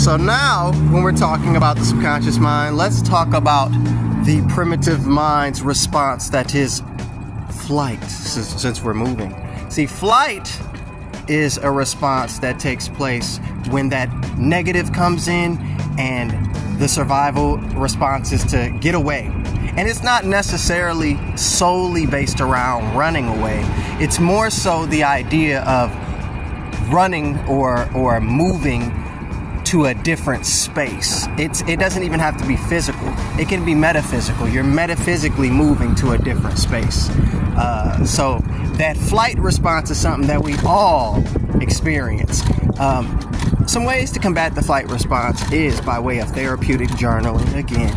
So now, when we're talking about the subconscious mind, let's talk about the primitive mind's response, that is flight, since we're moving. See, flight is a response that takes place when that negative comes in, and the survival response is to get away. And it's not necessarily solely based around running away. It's more so the idea of running or moving to a different space. It doesn't even have to be physical. It can be metaphysical. You're metaphysically moving to a different space. So that flight response is something that we all experience. Some ways to combat the flight response is by way of therapeutic journaling, again,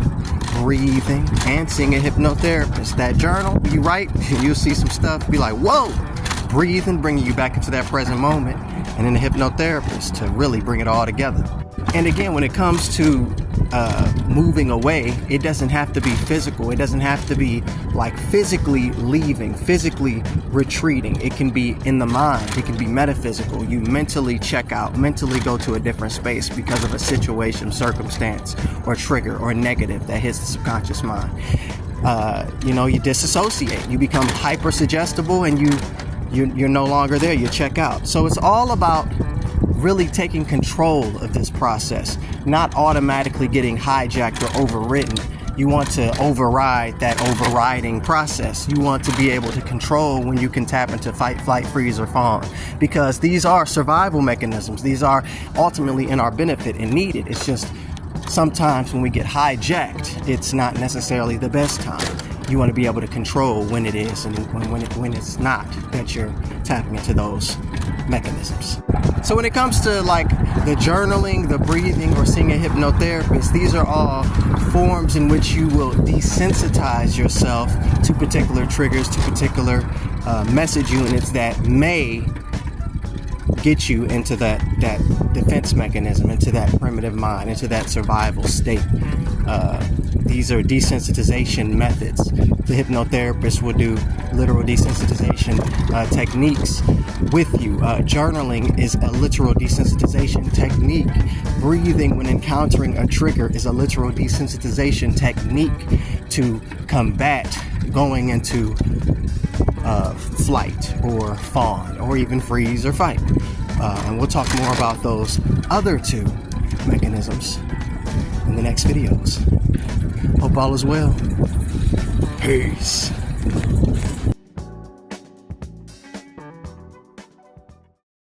breathing, and seeing a hypnotherapist. That journal, you write, you'll see some stuff, be like, whoa, breathing, bringing you back into that present moment, and then the hypnotherapist to really bring it all together. And again, when it comes to moving away, it doesn't have to be physical. It doesn't have to be like physically leaving, physically retreating. It can be in the mind. It can be metaphysical. You mentally check out, mentally go to a different space because of a situation, circumstance, or trigger, or negative that hits the subconscious mind. You disassociate. You become hyper suggestible, and you're no longer there. You check out. So it's all about really taking control of this process, not automatically getting hijacked or overwritten. You want to override that overriding process. You want to be able to control when you can tap into fight, flight, freeze, or fawn, because these are survival mechanisms. These are ultimately in our benefit and needed. It's just sometimes when we get hijacked, it's not necessarily the best time. You want to be able to control when it is and when it's not that you're tapping into those mechanisms. So when it comes to like the journaling, the breathing, or seeing a hypnotherapist, these are all forms in which you will desensitize yourself to particular triggers, to particular message units that may get you into that defense mechanism, into that primitive mind, into that survival state. These are desensitization methods. The hypnotherapist will do literal desensitization techniques with you. Journaling is a literal desensitization technique. Breathing when encountering a trigger is a literal desensitization technique to combat going into flight or fawn or even freeze or fight. And we'll talk more about those other two mechanisms in the next videos. Hope all is well. Peace.